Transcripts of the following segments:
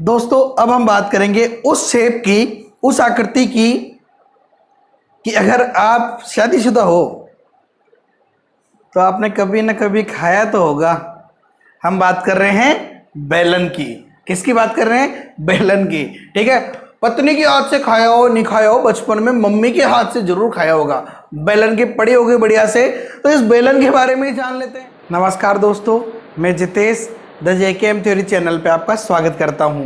दोस्तों अब हम बात करेंगे उस शेप की, उस आकृति की कि अगर आप शादीशुदा हो तो आपने कभी ना कभी खाया तो होगा। हम बात कर रहे हैं बेलन की। किसकी बात कर रहे हैं? बेलन की। ठीक है, पत्नी के हाथ से खाया हो नहीं खाया हो, बचपन में मम्मी के हाथ से जरूर खाया होगा। बेलन की पड़ी होगी बढ़िया से। तो इस बेलन के बारे में ही जान लेते हैं। नमस्कार दोस्तों, मैं Jitesh the JKM theory channel पे आपका स्वागत करता हूं।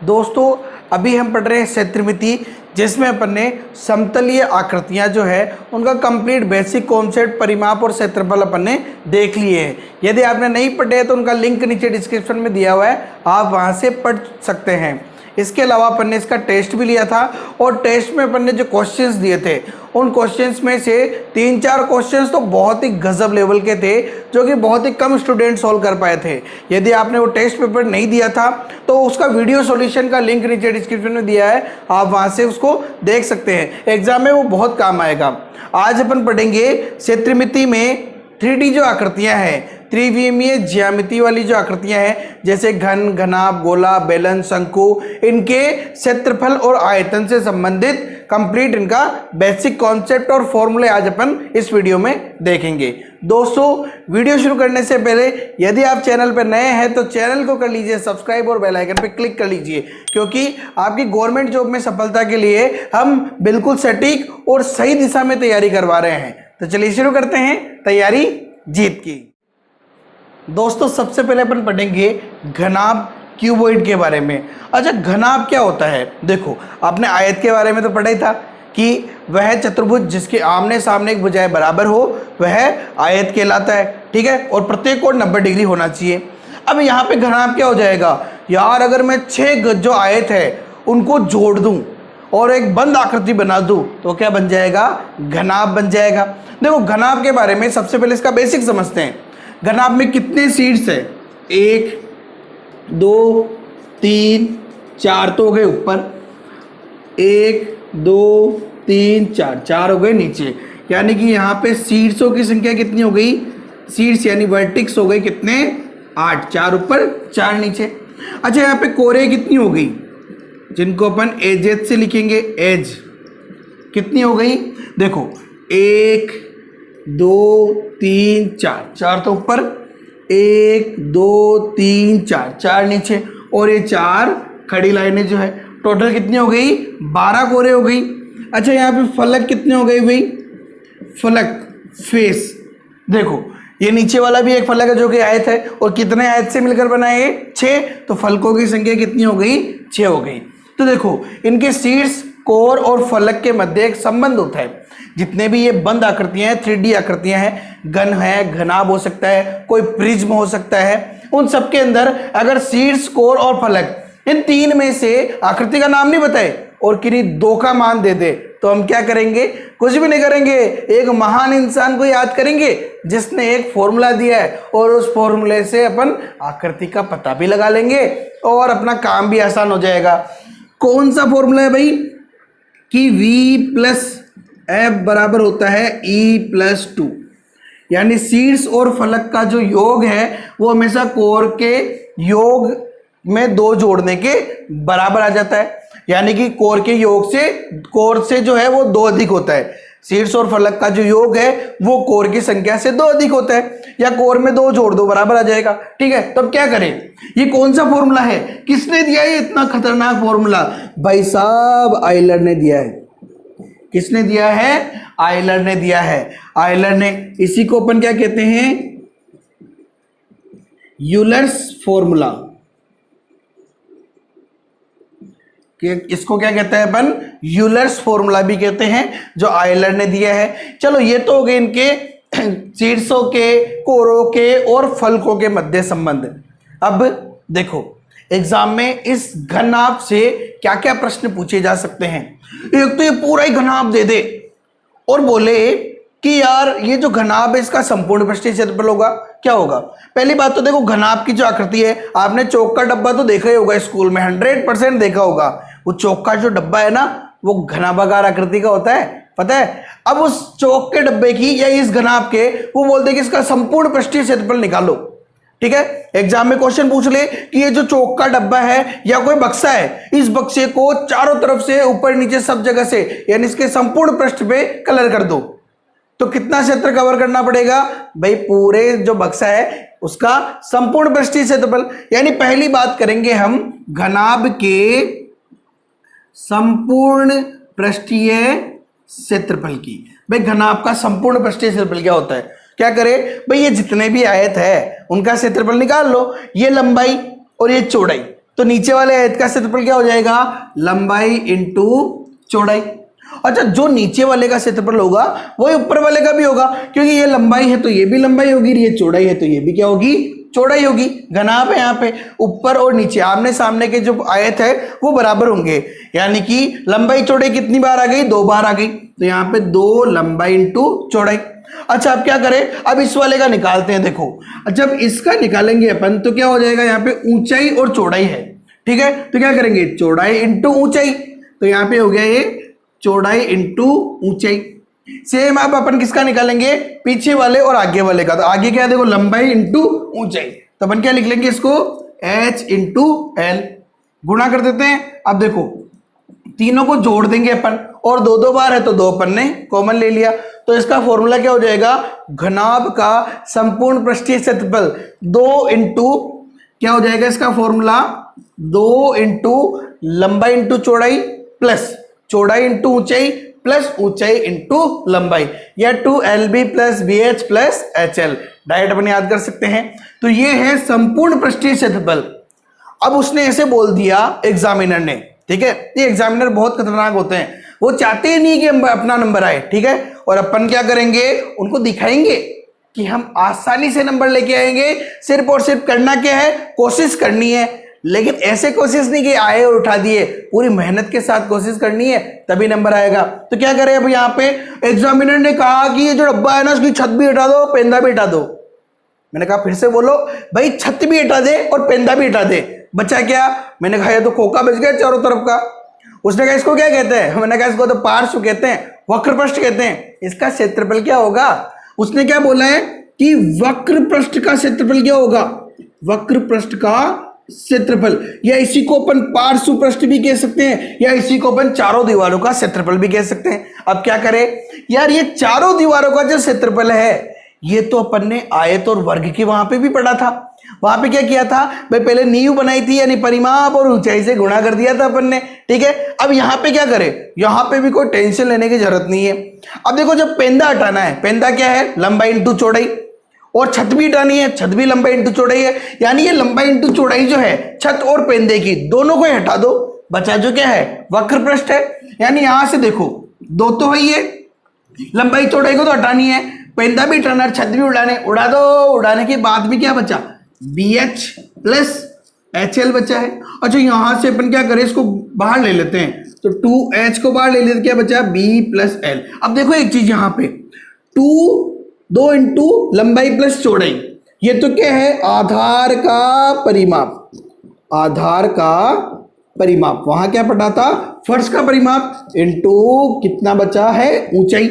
दोस्तों अभी हम पढ़ रहे हैं क्षेत्रमिति, जिसमें अपन ने समतलीय आकृतियां जो है उनका कंप्लीट बेसिक कॉन्सेप्ट, परिमाप और क्षेत्रफल अपन ने देख लिए हैं। यदि आपने नहीं पढ़े तो उनका लिंक नीचे डिस्क्रिप्शन में दिया हुआ है, आप वहां से पढ़ सकते हैं। इसके अलावा अपन ने इसका टेस्ट भी लिया था और टेस्ट में अपन ने जो क्वेश्चंस दिए थे उन क्वेश्चंस में से 3-4 क्वेश्चंस तो बहुत ही गजब लेवल के थे, जो कि बहुत ही कम स्टूडेंट सॉल्व कर पाए थे। यदि आपने वो टेस्ट पेपर नहीं दिया था तो उसका वीडियो सॉल्यूशन का लिंक नीचे डिस्क्रिप्शन में दिया है, आप वहां से उसको देख सकते हैं। एग्जाम में वो बहुत काम आएगा। आज अपन पढ़ेंगे क्षेत्रमिति में 3D जो आकृतियां हैं, त्रिविमीय ज्यामिति वाली जो आकृतियां हैं, जैसे घन, घनाभ, गोला, बेलन, शंकु, इनके क्षेत्रफल और आयतन से संबंधित कंप्लीट इनका बेसिक कॉन्सेप्ट और फॉर्मूले आज अपन इस वीडियो में देखेंगे। दोस्तों वीडियो शुरू करने से पहले यदि आप चैनल पर नए हैं तो चैनल को कर लीजिए सब्सक्राइब और बेल आइकन पर क्लिक कर लीजिए, क्योंकि आपकी गवर्नमेंट जॉब में सफलता के लिए हम बिल्कुल सटीक और सही दिशा में तैयारी करवा रहे हैं। तो चलिए शुरू करते हैं तैयारी जीत की। दोस्तों सबसे पहले अपन पढ़ेंगे घनाभ क्यूबॉइड के बारे में। अच्छा, घनाभ क्या होता है? देखो, आपने आयत के बारे में तो पढ़ा ही था कि वह चतुर्भुज जिसके आमने सामने की भुजाएं बराबर हो वह आयत कहलाता है। ठीक है, और प्रत्येक कोण 90 डिग्री होना चाहिए। अब यहाँ पे घनाभ क्या हो जाएगा यार? अगर मैं 6 जो आयत है उनको जोड़ दूं और एक बंद आकृति बना दूं तो क्या बन जाएगा? घनाभ बन जाएगा। देखो घनाभ के बारे में सबसे पहले इसका बेसिक समझते हैं। घनाभ में कितने सीड्स है? 1 2 3 4 तो हो गए ऊपर, 1 2 3 4 4 हो गए नीचे, यानी कि यहाँ पे सीड्सों की संख्या कितनी हो गई? सीड्स यानी वर्टिक्स हो गए कितने? 8, 4 ऊपर 4 नीचे। अच्छा, यहाँ पे कोरे कितनी हो गई, जिनको अपन एजेस से लिखेंगे? एज कितनी हो गई? देखो 1 2 3 4, 4 तो ऊपर, 1 2 3 4 4 नीचे, और ये 4 खड़ी लाइनें जो है टोटल कितनी हो गई? 12 कोरे हो गई। अच्छा, यहाँ पे फलक कितने हो गए भाई? फलक फेस, देखो ये नीचे वाला भी एक फलक है जो कि आयत है, और कितने आयत से मिलकर बना है? 6, तो फलकों की संख्या कितनी हो गई? 6 हो गई। तो देखो इनके शीर्ष, कोर और फलक के मध्य एक संबंध होता है। जितने भी ये बंद आकृतियां हैं, 3D आकृतियां हैं, घन है, घनाभ हो सकता है, कोई प्रिज्म हो सकता है, उन सबके अंदर अगर शीर्ष, कोर और फलक इन 3 में से आकृति का नाम नहीं बताए और किन्हीं 2 का मान दे दे तो हम क्या करेंगे? कुछ भी नहीं करेंगे। एक महान इंसान को याद करेंगे जिसने एक फॉर्मूला दिया है, और उस फॉर्मूले से अपन आकृति का पता भी लगा लेंगे और अपना काम भी आसान हो जाएगा। कौन सा फॉर्मूला है भाई? कि V + F बराबर होता है E + 2, यानी शीर्ष और फलक का जो योग है वो हमेशा कोर के योग में 2 जोड़ने के बराबर आ जाता है। यानी कि कोर के योग से, कोर से जो है वो 2 अधिक होता है। शीर्ष और फलक का जो योग है वो कोर की संख्या से 2 अधिक होता है, या कोर में 2 जोड़ दो बराबर आ जाएगा। ठीक है, तब क्या करें? ये कौन सा फॉर्मूला है? किसने दिया है इतना खतरनाक फॉर्मूला? भाई साहब आयलर ने दिया है। किसने दिया है? आयलर ने दिया है। आयलर ने, इसी को अपन क्या कहते हैं? Euler's formula. इसको क्या कहते हैं अपन? यूलर्स फॉर्मूला भी कहते हैं, जो आयलर ने दिया है। चलो ये तो हो गए इनके शीर्षों के, कोरों के और फलकों के मध्य संबंध। अब देखो एग्जाम में इस घनाभ से क्या क्या प्रश्न पूछे जा सकते हैं। एक तो ये पूरा ही घनाभ दे दे और बोले कि यार ये जो घनाभ है इसका संपूर्ण पृष्ठीय क्षेत्रफल होगा। क्या होगा? पहली बात तो देखो घनाभ की जो आकृति है, आपने चौक का डब्बा तो देखा ही होगा स्कूल में, 100% देखा होगा। वो चौक का जो डब्बा है ना वो घनाभाकार आकृति का होता है, पता है? अब उस चौक के डब्बे की या इस घनाभ के वो बोलते हैं कि इसका संपूर्ण पृष्ठीय क्षेत्रफल निकालो। ठीक है। एग्जाम में क्वेश्चन पूछ ले कि ये जो चौक का डब्बा है या कोई बक्सा है, इस बक्से को चारों तरफ से ऊपर नीचे सब जगह से यानी इसके संपूर्ण पृष्ठ पे कलर कर दो, तो कितना क्षेत्र कवर करना पड़ेगा भाई? पूरे जो बक्सा है उसका संपूर्ण पृष्ठीय क्षेत्रफल। यानी पहली बात करेंगे हम घनाभ के संपूर्ण पृष्ठीय क्षेत्रफल की। भाई घनाभ का संपूर्ण पृष्ठीय क्षेत्रफल क्या होता है? क्या करे भाई, ये जितने भी आयत है उनका क्षेत्रफल निकाल लो, ये लंबाई और ये चौड़ाई, तो नीचे वाले आयत का क्षेत्रफल क्या हो जाएगा? लंबाई इंटू चौड़ाई। अच्छा, जो नीचे वाले का क्षेत्रफल होगा वही ऊपर वाले का भी होगा, क्योंकि ये लंबाई है तो ये भी लंबाई होगी, ये चौड़ाई है तो ये भी क्या होगी? चौड़ाई होगी। घनाभ है यहाँ पे, ऊपर और नीचे आमने सामने के जो आयत है वो बराबर होंगे, यानी कि लंबाई चौड़ाई कितनी बार आ गई? 2 बार आ गई, तो यहाँ पे 2 लंबाई इंटू चौड़ाई। अच्छा, अब क्या करें? अब इस वाले का निकालते हैं। देखो जब इसका निकालेंगे अपन तो क्या हो जाएगा? यहाँ पे ऊंचाई और चौड़ाई है, ठीक है, तो क्या करेंगे? चौड़ाई इंटू ऊंचाई, तो यहाँ पे हो गया ये चौड़ाई इंटू ऊंचाई। सेम अब अपन किसका निकालेंगे? पीछे वाले और आगे वाले का। तो आगे क्या है? देखो लंबाई इंटू ऊंचाई, तो अपन क्या लिख लेंगे इसको? h into L. गुणा कर देते हैं। अब देखो तीनों को जोड़ देंगे अपन, और 2 बार है तो 2 अपन ने कॉमन ले लिया, तो इसका फॉर्मूला क्या हो जाएगा? घनाभ का संपूर्ण पृष्ठीय क्षेत्रफल 2 इंटू क्या हो जाएगा इसका फॉर्मूला? 2 इंटू लंबाई इंटू चौड़ाई प्लस चौड़ाई इंटू ऊंचाई प्लस ऊंचाई इंटू लंबाई, या 2LB plus BH plus HL। Direct अपन याद कर सकते हैं। तो ये है संपूर्ण पृष्ठीय क्षेत्रफल। अब उसने ऐसे बोल दिया एग्जामिनर ने, ठीक है, ये एग्जामिनर बहुत खतरनाक होते हैं, वो चाहते ही नहीं कि अपना नंबर आए, ठीक है, और अपन क्या करेंगे? उनको दिखाएंगे कि हम आसानी से नंबर लेके आएंगे। सिर्फ और सिर्फ करना क्या है? कोशिश करनी है, लेकिन ऐसे कोशिश नहीं कि आए और उठा दिए, पूरी मेहनत के साथ कोशिश करनी है तभी नंबर आएगा। तो क्या करें अब? यहाँ पे एग्जामिनर ने कहा कि ये जो डब्बा है ना उसकी छत भी हटा दो, पेंदा भी हटा दो। मैंने कहा फिर से बोलो भाई, छत भी हटा दे और पेंदा भी हटा दे, बचा क्या? मैंने कहा ये तो खोखा बच गया चारों तरफ का। उसने कहा इसको क्या कहते हैं? मैंने कहा इसको तो पार्श्व कहते हैं, वक्र पृष्ठ कहते हैं। इसका क्षेत्रफल क्या होगा? उसने क्या बोला है कि वक्र पृष्ठ का क्षेत्रफल क्या होगा? वक्र पृष्ठ का क्षेत्रफल, या इसी को अपन पार्श्व पृष्ठ भी कह सकते हैं, या इसी को अपन चारों दीवारों का क्षेत्रफल भी कह सकते हैं। अब क्या करें यार? ये चारों दीवारों का जो क्षेत्रफल है ये तो अपन ने आयत और वर्ग की वहां पे भी पढ़ा था। वहां पे क्या किया था भाई? पहले नींव बनाई थी, यानी परिमाप और ऊंचाई से गुणा कर दिया था अपन ने, ठीक है। अब यहाँ पे क्या करें? यहाँ पे भी कोई टेंशन लेने की जरूरत नहीं है। अब देखो जब पेंदा हटाना है, पेंदा क्या है? लंबाई इंटू चौड़ाई, और छत भी हटानी है, छत भी लंबाई इंटू चौड़ाई है, यानी ये लंबाई इंटू चौड़ाई जो है छत और पेंदे की दोनों को हटा दो, बचा जो क्या है? वक्र पृष्ठ है। यानी यहां से देखो 2 तो है, ये लंबाई चौड़ाई को तो हटानी है, पेंदा भी हटाना है, छत भी उड़ा दो। उड़ाने के बाद भी क्या बचा? BH प्लस HL बचा है। अच्छा, यहां से अपन क्या करें? इसको बाहर ले लेते हैं, तो 2H को बाहर ले लेते, क्या बचा? B plus L। अब देखो एक चीज यहाँ पे 2 इंटू लंबाई प्लस चौड़ाई, ये तो क्या है? आधार का परिमाप। आधार का परिमाप, वहां क्या पढ़ा था? फर्श का परिमाप इंटू कितना बचा है? ऊंचाई,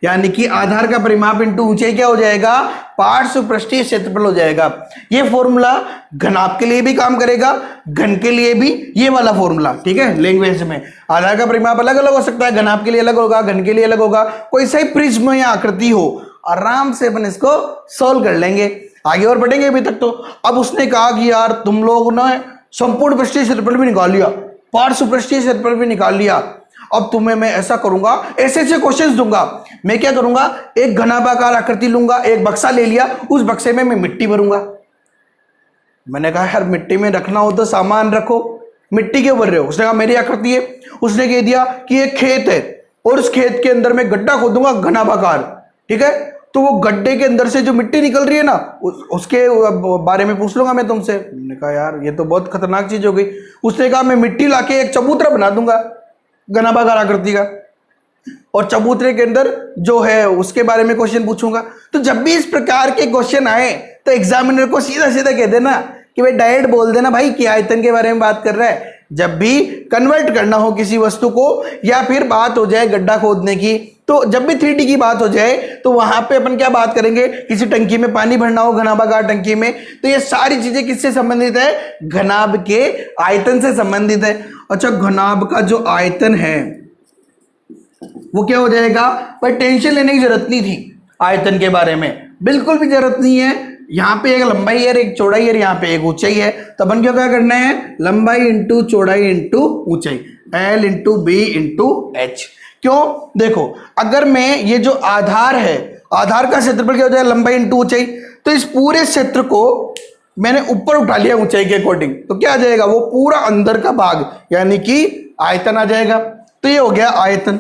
यानी कि आधार का परिमाप इंटू ऊंचाई क्या हो जाएगा? पार्श्व पृष्ठीय क्षेत्रफल हो जाएगा। ये फॉर्मूला घनाभ के लिए भी काम करेगा, घन के लिए भी ये वाला फॉर्मूला, ठीक है। लैंग्वेज में आधार का परिमाप अलग अलग हो सकता है, घनाभ के लिए अलग होगा, घन के लिए अलग होगा। कोई सही प्रिज्म या आकृति हो, आराम से अपन इसको सॉल्व कर लेंगे, आगे और बढ़ेंगे अभी तक तो। अब उसने कहा कि यार तुम लोग ने संपूर्ण पृष्ठीय क्षेत्रफल भी निकाल लिया, पार्श्व पृष्ठीय क्षेत्रफल भी निकाल लिया, अब तुम्हें मैं ऐसा करूंगा, ऐसे ऐसे क्वेश्चंस दूंगा। मैं क्या करूंगा? एक घनाभाकार आकृति लूंगा, एक बक्सा ले लिया, उस बक्से में मैं मिट्टी भरूंगा। मैंने कहा यार मिट्टी में रखना हो तो सामान रखो, मिट्टी क्यों भर रहे हो? उसने कहा मेरी आकृति है। उसने कह दिया कि एक खेत है और उस खेत के अंदर मैं गड्ढा खोदूंगा घनाभाकार, ठीक है, तो वो गड्ढे के अंदर से जो मिट्टी निकल रही है ना उसके बारे में पूछ लूंगा मैं तुमसे। मैंने कहा यार ये तो बहुत खतरनाक चीज हो गई। उसने कहा मैं मिट्टी लाके एक चबूतरा बना दूंगा घनाभाकार आकृति का, और चबूतरे के अंदर जो है उसके बारे में क्वेश्चन पूछूंगा। तो जब भी इस प्रकार के क्वेश्चन आए तो एग्जामिनर को सीधा सीधा कह देना कि भाई डायरेक्ट बोल देना भाई कि आयतन के बारे में बात कर रहा है। जब भी कन्वर्ट करना हो किसी वस्तु को, या फिर बात हो जाए गड्ढा खोदने की, तो जब भी 3D की बात हो जाए तो वहां पे अपन क्या बात करेंगे, किसी टंकी में पानी भरना हो, घनाभागार टंकी में, तो ये सारी चीजें किससे संबंधित है, घनाभ के आयतन से संबंधित है। अच्छा, घनाभ का जो आयतन है वो क्या हो जाएगा भाई, टेंशन लेने की जरूरत नहीं थी आयतन के बारे में, बिल्कुल भी जरूरत नहीं है। यहाँ पे एक लंबाई है, एक चौड़ाई है, यहाँ पे एक ऊंचाई है, तो अपन क्या करना है, लंबाई इंटू चौड़ाई इंटू ऊंचाई, L into B into H. क्यों, देखो अगर मैं ये जो आधार है, आधार का क्षेत्रफल क्या हो जाएगा, लंबाई इंटू ऊंचाई, तो इस पूरे क्षेत्र को मैंने ऊपर उठा लिया ऊंचाई के अकॉर्डिंग, तो क्या आ जाएगा, वो पूरा अंदर का भाग यानी कि आयतन आ जाएगा। तो ये हो गया आयतन।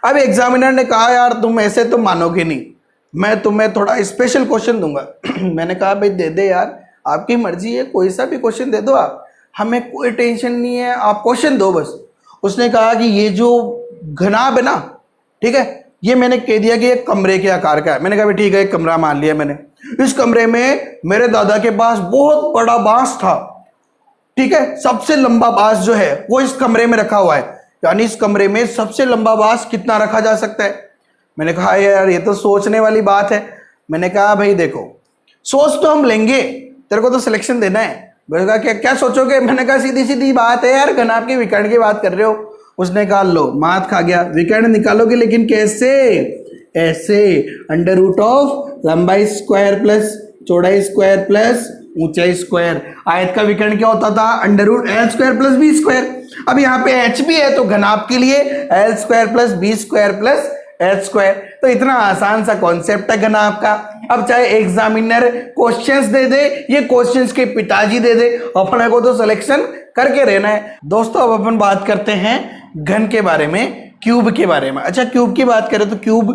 अब एग्जामिनर ने कहा यार तुम ऐसे तो मानोगे नहीं, मैं तुम्हें थोड़ा स्पेशल क्वेश्चन दूंगा। मैंने कहा भाई दे दे यार, आपकी मर्जी है, कोई सा भी क्वेश्चन दे दो आप, हमें कोई टेंशन नहीं है, आप क्वेश्चन दो बस। उसने कहा कि ये जो घनाभ है ना, ठीक है, ये मैंने कह दिया कि एक कमरे के आकार का है। मैंने कहा भाई ठीक है, एक कमरा मान लिया मैंने, इस कमरे में मेरे दादा के पास बहुत बड़ा बांस था, ठीक है, सबसे लंबा बांस जो है वो इस कमरे में रखा हुआ है, यानी इस कमरे में सबसे लंबा बांस कितना रखा जा सकता है। मैंने कहा यार ये तो सोचने वाली बात है। मैंने कहा भाई देखो सोच तो हम लेंगे, तेरे को तो सिलेक्शन देना है। मैंने कहा क्या क्या सोचोगे, मैंने कहा सीधी सीधी बात है यार, घनाभ के विकर्ण की बात कर रहे हो। उसने कहा लो मात खा गया, विकर्ण निकालोगे लेकिन कैसे, ऐसे अंडर रूट ऑफ लंबाई स्क्वायर प्लस चौड़ाई स्क्वायर प्लस ऊंचाई स्क्वायर। आयत का विकर्ण क्या होता था, under root L square plus B square. अब यहाँ पे एच भी है तो घनाभ के लिए L square plus B square plus H square. तो इतना आसान सा कॉन्सेप्ट है घनाभ का। अब चाहे एग्जामिनर क्वेश्चंस दे दे, ये क्वेश्चंस के पिताजी दे दे, अपने को तो सिलेक्शन करके रहना है। दोस्तों अब अपन बात करते हैं घन के बारे में, क्यूब के बारे में। अच्छा क्यूब की बात करें तो क्यूब,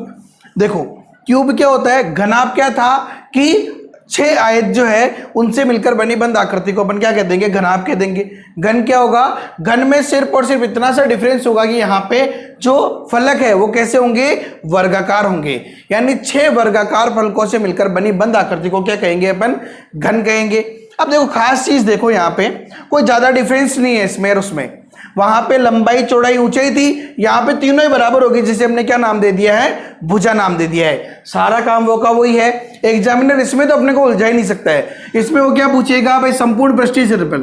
देखो क्यूब क्या होता है, घनाभ क्या था कि 6 आयत जो है उनसे मिलकर बनी बंद आकृति को अपन क्या कह देंगे, घनाभ कह देंगे। घन क्या होगा, घन में सिर्फ और सिर्फ इतना सा डिफरेंस होगा कि यहाँ पे जो फलक है वो कैसे होंगे, वर्गाकार होंगे, यानी 6 वर्गाकार फलकों से मिलकर बनी बंद आकृति को क्या कहेंगे अपन, घन कहेंगे। अब देखो खास चीज देखो, यहाँ पे कोई ज्यादा डिफरेंस नहीं है इसमें और उसमें। वहां पे लंबाई चौड़ाई ऊंचाई थी, यहाँ पे तीनों ही बराबर होगी, जिसे हमने क्या नाम दे दिया है, भुजा नाम दे दिया है। सारा काम वो का वही है। एग्जामिनर इसमें तो अपने को उलझा ही नहीं सकता है। इसमें वो क्या पूछेगा भाई, संपूर्ण पृष्ठीय क्षेत्रफल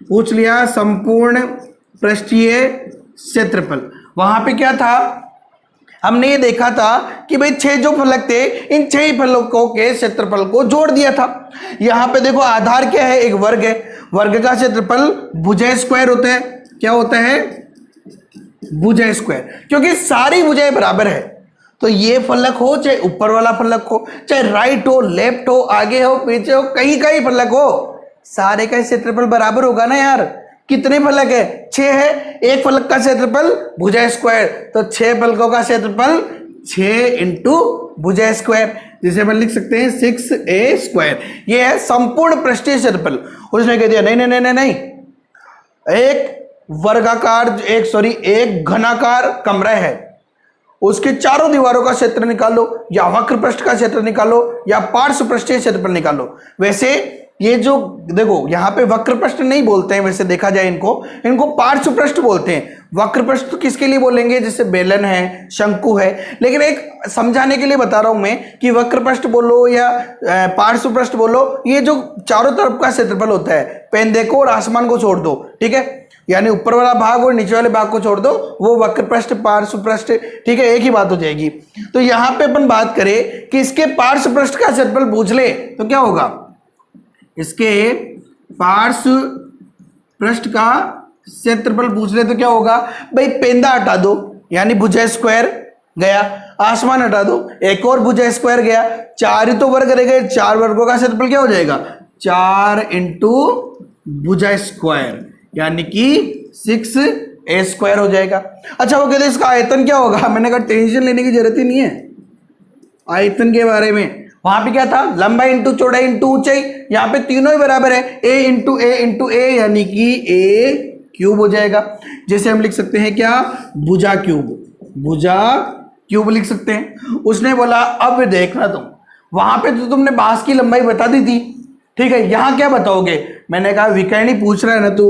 पूछ लिया, संपूर्ण पृष्ठीय क्षेत्रफल। वहां पे क्या था, हमने ये देखा था कि भाई 6 जो फलक थे, इन 6 ही फलकों के क्षेत्रफल को जोड़ दिया था। यहाँ पे देखो आधार क्या है, एक वर्ग है, वर्ग का क्षेत्रफल भुजा स्क्वायर होता है। क्या होता है, भुजा स्क्वायर, क्योंकि सारी भुजाएं बराबर है। तो ये फलक हो चाहे ऊपर वाला फलक हो, चाहे राइट हो लेफ्ट हो आगे हो पीछे हो, कहीं का ही फलक हो, सारे का क्षेत्रफल बराबर होगा ना यार। कितने फलक है, 6 है, एक फलक का क्षेत्रफल भुजा स्क्वायर, तो 6 फलकों का क्षेत्रफल 6 इंटू भुजा स्क्वायर, जिसे अपन लिख सकते हैं 6a स्क्वायर। ये है संपूर्ण पृष्ठीय क्षेत्रफल। उसने कह दिया नहीं नहीं नहीं नहीं, एक वर्गाकार एक घनाकार कमरा है, उसके चारों दीवारों का क्षेत्र निकालो, या वक्र पृष्ठ का क्षेत्र निकालो, या पार्श्व पृष्ठीय क्षेत्रफल निकालो। वैसे ये जो देखो यहाँ पे वक्र पृष्ठ नहीं बोलते हैं, वैसे देखा जाए इनको पार्श्व पृष्ठ बोलते हैं। वक्र पृष्ठ तो किसके लिए बोलेंगे, जैसे बेलन है, शंकु है, लेकिन एक समझाने के लिए बता रहा हूं मैं कि वक्र पृष्ठ बोलो या पार्श्व पृष्ठ बोलो, ये जो चारों तरफ का क्षेत्रफल होता है, पेंदे को और आसमान को छोड़ दो, ठीक है, यानी ऊपर वाला भाग और नीचे वाले भाग को छोड़ दो, वो वक्र पृष्ठ पार्श्व पृष्ठ, ठीक है, एक ही बात हो जाएगी। तो यहां पे अपन बात करें कि इसके पार्श्व पृष्ठ का क्षेत्रफल पूछ ले तो क्या होगा, इसके पार्श्व पृष्ठ का क्षेत्रफल पूछ ले तो क्या होगा भाई, पेंदा हटा दो यानी भुजा स्क्वायर गया, आसमान हटा दो एक और भुजा स्क्वायर गया, 4 ही तो वर्ग रह गए, 4 वर्गों का क्षेत्रफल क्या हो जाएगा, 4 इंटू भुजा स्क्वायर, यानी कि 6a स्क्वायर हो जाएगा। अच्छा वो कहते इसका आयतन क्या होगा, मैंने कहा टेंशन लेने की जरूरत ही नहीं है आयतन के बारे में। वहां पे क्या था, लंबाई इंटू चौड़ाई इंटू ऊंचाई, यहाँ पे तीनों ही बराबर है, a इंटू ए यानी कि a क्यूब हो जाएगा, जैसे हम लिख सकते हैं क्या, भुजा क्यूब लिख सकते हैं। उसने बोला अब देखना तुम, वहां पे तो तुमने बांस की लंबाई बता दी थी, ठीक है, यहाँ क्या बताओगे, मैंने कहा विकर्ण ही पूछ रहा है ना तू,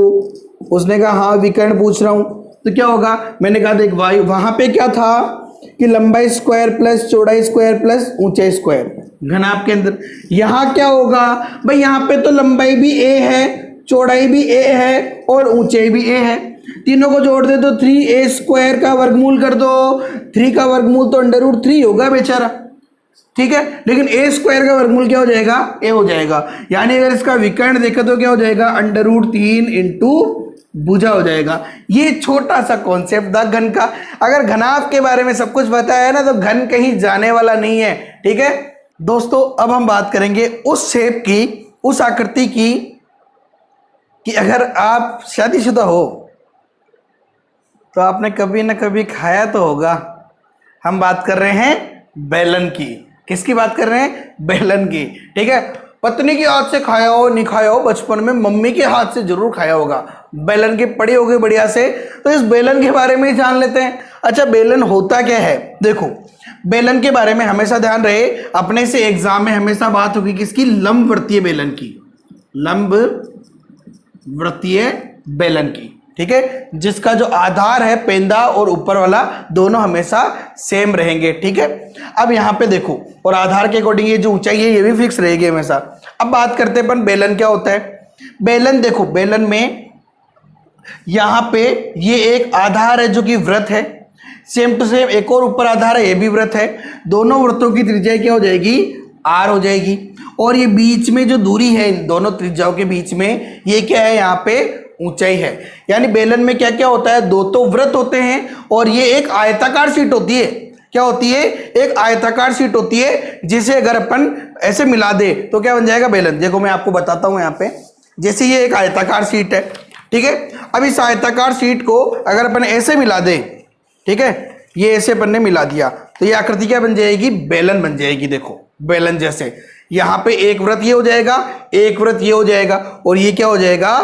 उसने कहा हाँ विकर्ण पूछ रहा हूं, तो क्या होगा, मैंने कहा देख भाई वहां पे क्या था कि लंबाई स्क्वायर प्लस चौड़ाई स्क्वायर प्लस ऊंचाई स्क्वायर घनाभ के अंदर। यहाँ क्या होगा भाई, यहाँ पे तो लंबाई भी a है, चौड़ाई भी a है और ऊंचाई भी a है। तीनों को जोड़ दे तो 3a² का वर्गमूल कर दो। 3 का वर्गमूल तो √3 होगा बेचारा, ठीक है। लेकिन a² का वर्गमूल क्या हो जाएगा, a हो जाएगा। यानी अगर इसका विकर्ण देखा तो क्या हो जाएगा, √3 इंटू भुजा हो जाएगा। ये छोटा सा कॉन्सेप्ट था घन का। अगर घनाभ के बारे में सब कुछ बताया है ना तो घन कहीं जाने वाला नहीं है, ठीक है दोस्तों। अब हम बात करेंगे उस शेप की, उस आकृति की कि अगर आप शादीशुदा हो तो आपने कभी ना कभी खाया तो होगा। हम बात कर रहे हैं बेलन की। किसकी बात कर रहे हैं, बेलन की, ठीक है। पत्नी के हाथ से खाया हो नहीं खाया हो, बचपन में मम्मी के हाथ से जरूर खाया होगा। बेलन की पड़ी होगी बढ़िया से। तो इस बेलन के बारे में ही जान लेते हैं। अच्छा, बेलन होता क्या है, देखो बेलन के बारे में हमेशा ध्यान रहे, अपने से एग्जाम में हमेशा बात होगी किसकी, लंबवृत्तीय बेलन की, लंबवृत्तीय बेलन की, ठीक है। जिसका जो आधार है पेंदा और ऊपर वाला दोनों हमेशा सेम रहेंगे, ठीक है। अब यहाँ पे देखो, और आधार के अकॉर्डिंग ये जो ऊंचाई है ये भी फिक्स रहेगी हमेशा। अब बात करते हैं अपन बेलन क्या होता है। बेलन देखो, बेलन में यहाँ पे ये एक आधार है जो कि वृत्त है, सेम टू सेम एक और ऊपर आधार है, ये भी वृत्त है। दोनों वृत्तों की त्रिज्या क्या हो जाएगी, r हो जाएगी। और ये बीच में जो दूरी है इन दोनों त्रिज्याओं के बीच में, ये क्या है, यहाँ पे ऊंचाई है। यानी बेलन में क्या क्या होता है, दो तो वृत्त होते हैं और ये एक आयताकार शीट होती है। क्या होती है, एक आयताकार शीट होती है, जिसे अगर अपन ऐसे मिला दे तो क्या बन जाएगा बेलन। देखो मैं आपको बताता हूं, यहाँ पे जैसे ये एक आयताकार शीट है, ठीक है। अब इस आयताकार शीट को अगर अपन ऐसे मिला दे, ठीक है, ये ऐसे अपन ने मिला दिया तो ये आकृति क्या बन जाएगी, बेलन बन जाएगी। देखो बेलन जैसे यहाँ पे एक वृत्त ये हो जाएगा, एक वृत्त ये हो जाएगा और ये क्या हो जाएगा,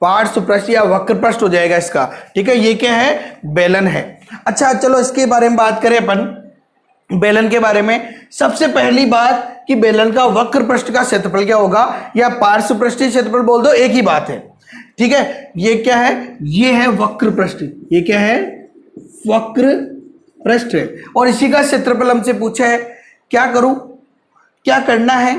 पार्श्वपृष्ठ या वक्रपृष्ठ हो जाएगा इसका, ठीक है। ये क्या है, बेलन है। अच्छा चलो इसके बारे में बात करें अपन, बेलन के बारे में। सबसे पहली बात कि बेलन का वक्रपृष्ठ का क्षेत्रफल क्या होगा या पार्श्वपृष्ठीय क्षेत्रफल बोल दो, एक ही बात है, ठीक है। ये क्या है, ये है वक्रपृष्ठ, ये क्या है, वक्रपृष्ठ है। और इसी का क्षेत्रफल हमसे पूछा है, क्या करूं, क्या करना है,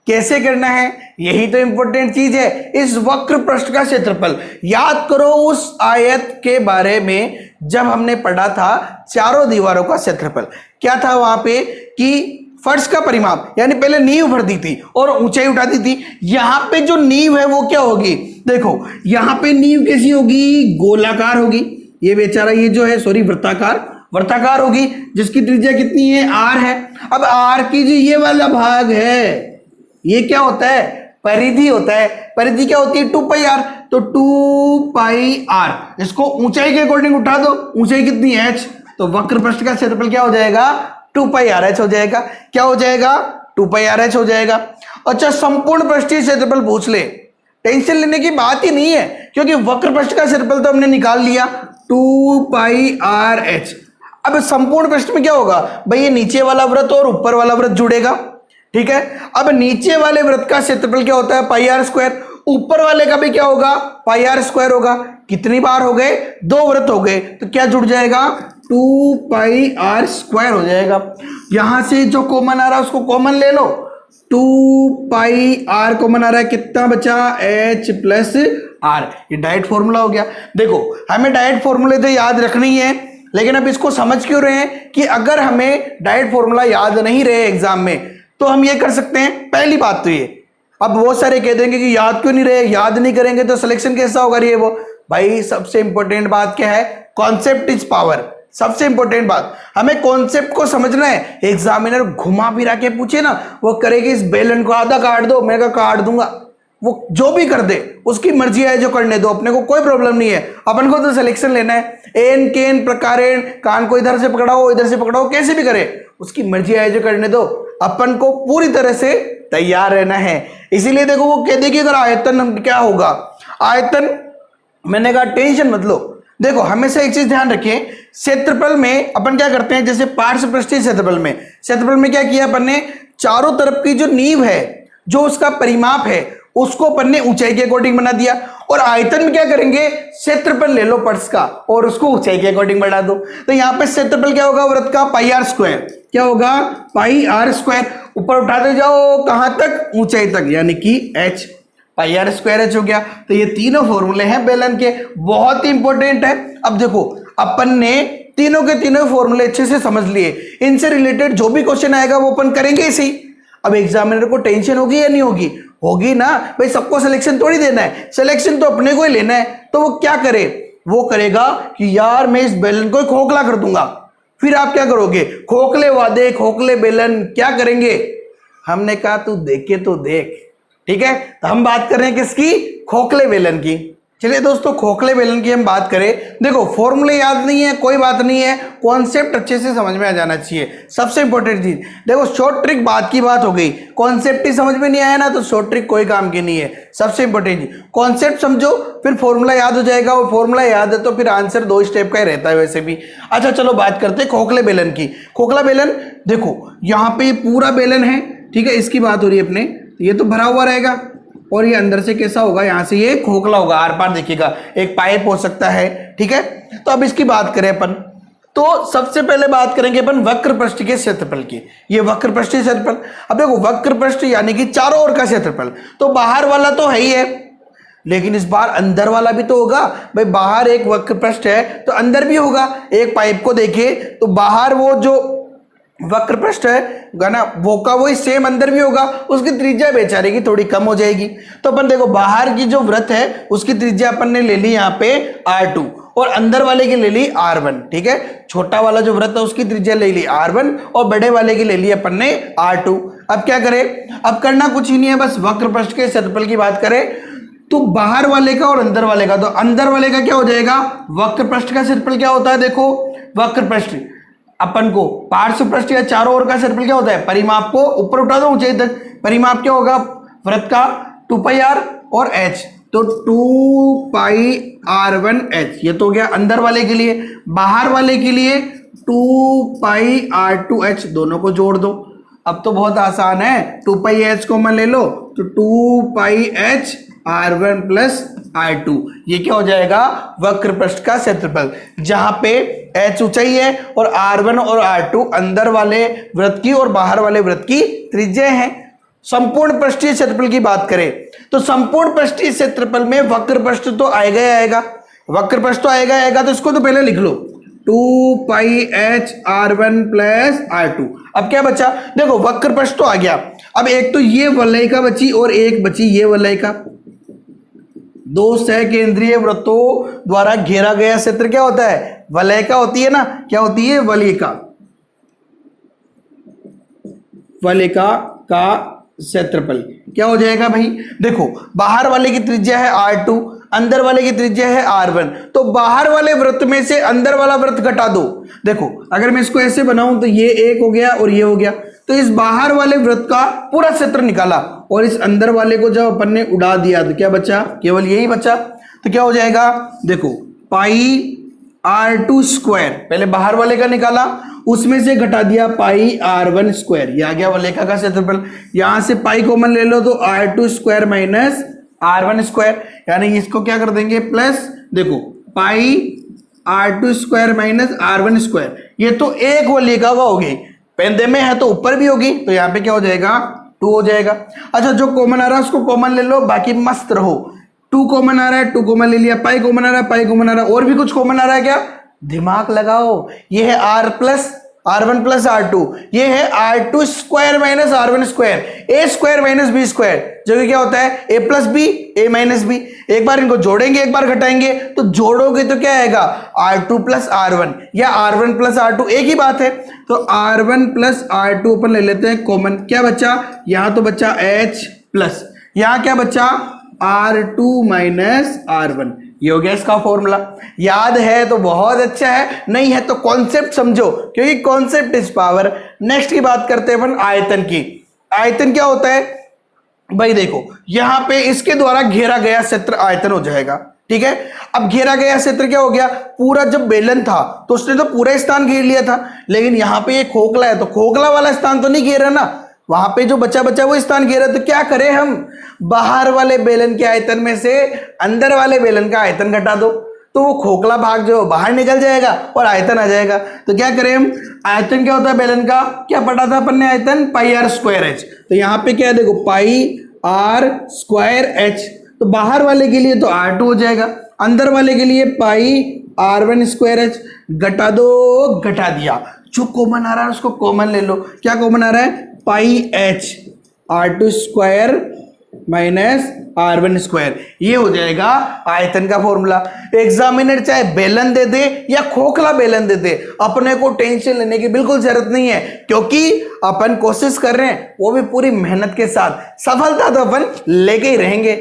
कैसे करना है, यही तो इंपॉर्टेंट चीज है। इस वक्र पृष्ठ का क्षेत्रफल याद करो, उस आयत के बारे में जब हमने पढ़ा था चारों दीवारों का क्षेत्रफल। क्या था वहां पे कि फर्श का परिमाप, यानी पहले नींव भर दी थी और ऊंचाई उठा दी थी। यहां पे जो नींव है वो क्या होगी, देखो यहां पे नींव कैसी होगी, गोलाकार होगी। ये बेचारा ये जो है सॉरी वृत्ताकार होगी, जिसकी त्रिज्या कितनी है, r है। अब r की जो ये वाला भाग है ये क्या होता है, परिधि होता है। परिधि क्या होती है, 2πr, तो 2πr इसको ऊंचाई के अकॉर्डिंग उठा दो, ऊंचाई कितनी है, h, तो वक्र पृष्ठ का क्षेत्रफल क्या हो जाएगा, 2πrh हो जाएगा। क्या हो जाएगा, 2πrh हो जाएगा। अच्छा संपूर्ण पृष्ठीय क्षेत्रफल पूछ ले, टेंशन लेने की बात ही नहीं है, क्योंकि वक्र पृष्ठ का क्षेत्रफल तो हमने निकाल लिया 2πrh। अब संपूर्ण पृष्ठ में क्या होगा भाई, ये नीचे वाला वृत्त और ऊपर वाला वृत्त जुड़ेगा, ठीक है। अब नीचे वाले वृत्त का क्षेत्रफल क्या होता है, πr², ऊपर वाले का भी क्या होगा, πr² होगा। कितनी बार हो गए, दो वृत्त हो गए, तो क्या जुड़ जाएगा, 2πr² हो जाएगा। यहां से जो कॉमन आ रहा है उसको कॉमन ले लो, 2πr कॉमन आ रहा है, कितना बचा, h + r। ये डायरेक्ट फॉर्मूला हो गया। देखो हमें डायरेक्ट फॉर्मूले तो याद रखनी है, लेकिन अब इसको समझ क्यों रहे हैं कि अगर हमें डायरेक्ट फॉर्मूला याद नहीं रहे एग्जाम में तो हम ये कर सकते हैं। पहली बात तो ये, अब बहुत सारे कह देंगे कि याद क्यों नहीं रहे, याद नहीं करेंगे तो सिलेक्शन कैसा होगा, ये वो भाई सबसे इंपॉर्टेंट बात क्या है, कॉन्सेप्ट इज पावर। सबसे इंपॉर्टेंट बात, हमें कॉन्सेप्ट को समझना है। एग्जामिनर घुमा फिरा के पूछे ना, वो करेगी इस बेलन को आधा काट दो, मैं कहा काट दूंगा, वो जो भी कर दे उसकी मर्जी है, जो करने दो, अपने को कोई प्रॉब्लम नहीं है। अपन को तो सिलेक्शन लेना है, एन केन प्रकारेण, कान को इधर से पकड़ाओ इधर से पकड़ाओ, कैसे भी करे, उसकी मर्जी है, जो करने दो। अपन को पूरी तरह से तैयार रहना है। इसीलिए देखो वो कह दे कि अगर आयतन क्या होगा, आयतन, मैंने कहा टेंशन मत लो। देखो हमेशा एक चीज ध्यान रखें, क्षेत्रफल में अपन क्या करते हैं, जैसे पार्श्वपृष्ठीय क्षेत्रफल में क्या किया अपन ने, चारों तरफ की जो नींव है, जो उसका परिमाप है, उसको अपन ने ऊंचाई के अकॉर्डिंग बना दिया। और आयतन में क्या करेंगे, क्षेत्रफल ले लो पर्स का और उसको ऊंचाई के अकॉर्डिंग बढ़ा दो। तो यहाँ पे क्षेत्रफल क्या होगा वृत्त का, पाई आर स्क्वायर। क्या होगा, पाई आर स्क्वायर। ऊपर उठाते जाओ कहां तक, ऊंचाई तक, यानी कि H, pi R square H हो गया। तो ये तीनों फॉर्मूले हैं बेलन के, बहुत ही इंपॉर्टेंट है। अब देखो अपन ने तीनों के तीनों फॉर्मूले अच्छे से समझ लिए, इनसे रिलेटेड जो भी क्वेश्चन आएगा वो अपन करेंगे इसी। अब एग्जामिनर को टेंशन होगी या नहीं होगी, होगी ना भाई, सबको सिलेक्शन थोड़ी देना है, सिलेक्शन तो अपने को ही लेना है। तो वो क्या करे, वो करेगा कि यार मैं इस बेलन को खोखला कर दूंगा। फिर आप क्या करोगे, खोखले वादे खोखले बेलन क्या करेंगे, हमने कहा तू देखे तो देख, ठीक है। तो हम बात कर रहे हैं किसकी, खोखले बेलन की। चलिए दोस्तों खोखले बेलन की हम बात करें। देखो फॉर्मूले याद नहीं है कोई बात नहीं है, कॉन्सेप्ट अच्छे से समझ में आ जाना चाहिए, सबसे इंपॉर्टेंट चीज। देखो शॉर्ट ट्रिक बात की बात हो गई, कॉन्सेप्ट ही समझ में नहीं आया ना तो शॉर्ट ट्रिक कोई काम की नहीं है। सबसे इंपॉर्टेंट चीज कॉन्सेप्ट समझो, फिर फॉर्मूला याद हो जाएगा, और फॉर्मूला याद है तो फिर आंसर 2 स्टेप का ही रहता है वैसे भी। अच्छा चलो बात करते हैं खोखले बेलन की। खोखला बेलन देखो यहाँ पे पूरा बेलन है, ठीक है, इसकी बात हो रही है अपने, ये तो भरा हुआ रहेगा और ये अंदर से कैसा होगा, यहां से ये खोखला होगा, आर पार देखिएगा एक पाइप हो सकता है, ठीक है। तो अब इसकी बात करें अपन, तो सबसे पहले बात करेंगे अपन वक्र पृष्ठ के क्षेत्रफल की। ये वक्र पृष्ठ क्षेत्रफल, अब देखो वक्र पृष्ठ यानी कि चारों ओर का क्षेत्रफल, तो बाहर वाला तो है ही है, लेकिन इस बार अंदर वाला भी तो होगा भाई। बाहर एक वक्र पृष्ठ है तो अंदर भी होगा। एक पाइप को देखे तो बाहर वो जो वक्र पृष्ठ है ना वो का वही सेम अंदर भी होगा, उसकी त्रिज्या बेचारे की थोड़ी कम हो जाएगी। तो अपन देखो बाहर की जो वृत्त है उसकी त्रिज्या अपन ने ले ली यहाँ पे R2 और अंदर वाले की ले ली R1, ठीक है। छोटा वाला जो वृत्त है उसकी त्रिज्या ले ली R1 और बड़े वाले की ले ली अपन ने R2। अब क्या करें, अब करना कुछ ही नहीं है, बस वक्र पृष्ठ के क्षेत्रफल की बात करें तो बाहर वाले का और अंदर वाले का, तो अंदर वाले का क्या हो जाएगा, वक्र पृष्ठ का क्षेत्रफल क्या होता है, देखो वक्र पृष्ठ अपन को पार्श्व पृष्ठ या चारों ओर का क्षेत्रफल क्या होता है, परिमाप को ऊपर उठा दो ऊंचाई तक, परिमाप क्या होगा वृत्त का 2 पाई r और h, तो 2 पाई r1 h, ये तो हो गया अंदर वाले के लिए। बाहर वाले के लिए 2 पाई r2 h, दोनों को जोड़ दो। अब तो बहुत आसान है, 2 पाई h कॉमन ले लो तो 2 पाई h r1 प्लस r2, ये क्या हो जाएगा वक्र पृष्ठ का क्षेत्रफल, जहां पे h ऊंचाई है और r1 और r2 अंदर वाले वृत्त की और बाहर वाले वृत्त की त्रिज्या है। संपूर्ण पृष्ठीय क्षेत्रफल की बात करें तो संपूर्ण पृष्ठीय क्षेत्रफल में वक्र पृष्ठ तो आएगा ही आएगा, वक्र पृष्ठ तो आएगा आएगा, तो इसको तो पहले लिख लो 2 पाई h r1 प्लस r2। अब क्या बचा, देखो वक्र पृष्ठ तो आ गया, अब एक तो ये वलयिका बची और एक बची ये वलयिका। दो सहकेंद्रीय वृत्तों द्वारा घेरा गया क्षेत्र क्या होता है, वलयिका होती है ना, क्या होती है वलयिका, वलयिका का क्षेत्रफल क्या हो जाएगा भाई, देखो बाहर वाले की त्रिज्या है R2, अंदर वाले की त्रिज्या है R1, तो बाहर वाले वृत्त में से अंदर वाला वृत्त घटा दो। देखो अगर मैं इसको ऐसे बनाऊं तो ये एक हो गया और ये हो गया, तो इस बाहर वाले वृत्त का पूरा क्षेत्र निकाला और इस अंदर वाले को जब अपन ने उड़ा दिया तो क्या बचा, केवल यही बचा। तो क्या हो जाएगा, देखो पाई r2 स्क्वायर, पहले बाहर वाले का निकाला उसमें से घटा दिया पाई r1 स्क्वायर, ये आ गया वलयिका का क्षेत्रफल। यहां से पाई कॉमन ले लो तो r2 square minus r1 square, यानी इसको क्या कर देंगे प्लस, देखो पाई r2 square minus r1 square, ये तो एक वलयिका का होगी, पेंदे में है तो ऊपर भी होगी, तो यहाँ पे क्या हो जाएगा 2 हो जाएगा। अच्छा जो कॉमन आ रहा है उसको कॉमन ले लो, बाकी मस्त रहो। 2 कॉमन आ रहा है 2 कॉमन ले लिया, पाई कॉमन आ रहा है पाई कॉमन आ रहा है, और भी कुछ कॉमन आ रहा है क्या, दिमाग लगाओ, ये है r1 प्लस r2, ये है r2 square minus r1 square, a square minus b square, जो कि क्या होता है a plus B a minus B. एक बार इनको जोड़ेंगे एक बार घटाएंगे, तो जोड़ोगे तो क्या आएगा r2 प्लस r1 या r1 प्लस r2, एक ही बात है। तो r1 प्लस r2 अपन ले लेते हैं कॉमन, क्या बचा, यहां तो बचा h प्लस, यहां क्या बचा r2 माइनस r1, ये हो गया इसका फॉर्मूला। याद है तो बहुत अच्छा है, नहीं है तो कॉन्सेप्ट समझो, क्योंकि कॉन्सेप्ट इज पावर। नेक्स्ट की बात करते हैं अपन आयतन की। आयतन क्या होता है भाई, देखो यहां पे इसके द्वारा घेरा गया क्षेत्र आयतन हो जाएगा, ठीक है। अब घेरा गया क्षेत्र क्या हो गया, पूरा जब बेलन था तो उसने तो पूरा स्थान घेर लिया था, लेकिन यहाँ पे ये खोखला है तो खोखला वाला स्थान तो नहीं घेरा ना, वहां पे जो बचा बचा वो स्थान घेरा, तो क्या करें हम, बाहर वाले बेलन के आयतन में से अंदर वाले बेलन का आयतन घटा दो, तो वो खोखला भाग जो बाहर निकल जाएगा और आयतन आ जाएगा। तो क्या करें हम, आयतन क्या होता है बेलन का, क्या पढ़ा था अपन ने आयतन, पाई आर स्क्वायर एच। तो यहाँ पे क्या है देखो, पाई आर स्क्वायर एच, तो बाहर वाले के लिए तो R2 हो जाएगा, अंदर वाले के लिए पाई R1 स्क्वायर एच, घटा दो, घटा दिया, जो कॉमन आ रहा है उसको कॉमन ले लो। क्या कॉमन आ रहा है, pi H R2 square minus R1 square, ये हो जाएगा आयतन का फॉर्मूला। एग्जामिनर चाहे बेलन दे दे या खोखला बेलन दे दे, अपने को टेंशन लेने की बिल्कुल जरूरत नहीं है, क्योंकि अपन कोशिश कर रहे हैं वो भी पूरी मेहनत के साथ, सफलता तो अपन लेके ही रहेंगे।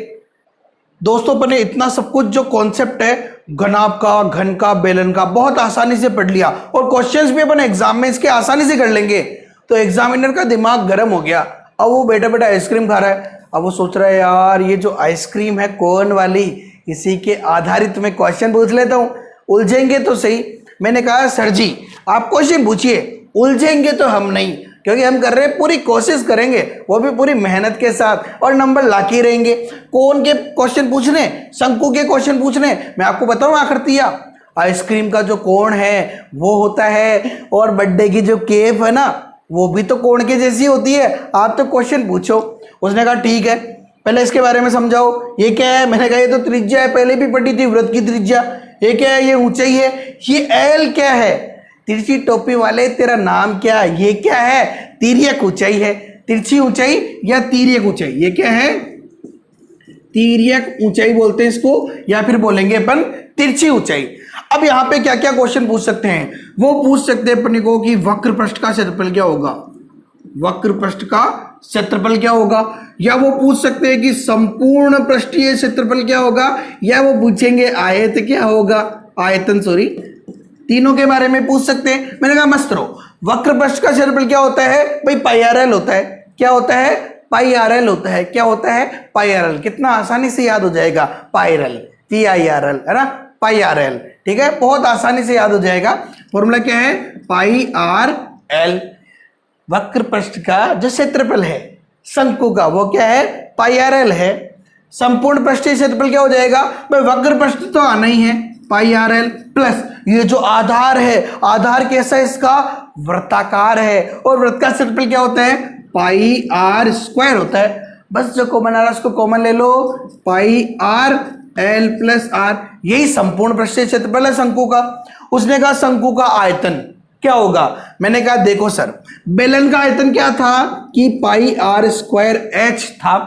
दोस्तों अपन ने इतना सब कुछ जो कॉन्सेप्ट है घनाभ का, घन का, बेलन का, बहुत आसानी से पढ़ लिया, और क्वेश्चंस भी अपन एग्जाम में इसके आसानी से कर लेंगे। तो एग्जामिनर का दिमाग गर्म हो गया, अब वो बेटा बेटा आइसक्रीम खा रहा है, अब वो सोच रहा है यार ये जो आइसक्रीम है कोन वाली, इसी के आधारित मैं क्वेश्चन पूछ लेता हूँ, उलझेंगे तो सही। मैंने कहा सर जी आप क्वेश्चन पूछिए, उलझेंगे तो हम नहीं, क्योंकि हम कर रहे हैं पूरी कोशिश करेंगे, वो भी पूरी मेहनत के साथ, और नंबर लाके रहेंगे। कौन के क्वेश्चन पूछने, शंकु के क्वेश्चन पूछने, मैं आपको बताऊं आखिरतिया, आइसक्रीम का जो कोण है वो होता है, और बर्थडे की जो केक है ना वो भी तो कोण के जैसी होती है, आप तो क्वेश्चन पूछो। उसने कहा ठीक है, पहले इसके बारे में समझाओ, ये क्या है। मैंने कहा ये तो त्रिज्या है, पहले भी पढ़ी थी, वृत्त की त्रिज्या। ये क्या है, ये ऊंचाई है। ये एल क्या है, तिरछी टोपी वाले तेरा नाम क्या है, ये क्या है, तिर्यक ऊंचाई है। तिरछी ऊंचाई या तिर्यक ऊंचाई, ये क्या है, तिर्यक ऊंचाई बोलते हैं इसको, या फिर बोलेंगे अपन तिरछी ऊंचाई। अब यहाँ पे क्या क्या क्वेश्चन पूछ सकते हैं, वो पूछ सकते हैं अपने को कि वक्र पृष्ठ का क्षेत्रफल क्या होगा, वक्र पृष्ठ का क्षेत्रफल क्या होगा, या वो पूछ सकते हैं कि संपूर्ण पृष्ठीय क्षेत्रफल क्या होगा, या वो पूछेंगे आयत क्या होगा, आयतन सॉरी, तीनों के बारे में पूछ सकते हैं। मैंने कहा मस्त रहो, वक्र पृष्ठ का क्षेत्रफल क्या होता है भाई, पाई आर एल होता है। क्या होता है, पाई आर एल होता है। क्या होता है, पाई आर एल। कितना आसानी से याद हो जाएगा, पायरल, PIRL है ना, पाई आर एल, ठीक है, बहुत आसानी से याद हो जाएगा। फॉर्मूला क्या है, पाई आर एल। वक्र पृष्ठ का जो क्षेत्रफल है शंकु का वो क्या है, पाई आर एल है। संपूर्ण पृष्ठीय क्षेत्रफल क्या हो जाएगा भाई, वक्र पृष्ठ तो आना ही है, पाई आर एल, प्लस ये जो आधार है, आधार कैसा है इसका, वृत्ताकार है, और वृत्त का क्षेत्रफल क्या होता है, पाई आर स्क्वायर होता है। बस जो कॉमन आ रहा है उसको कॉमन ले लो, पाई आर एल प्लस आर, यही संपूर्ण पृष्ठीय क्षेत्रफल है शंकु का। उसने कहा शंकु का आयतन क्या होगा, मैंने कहा देखो सर, बेलन का आयतन क्या था कि पाई आर स्क्वायर एच था,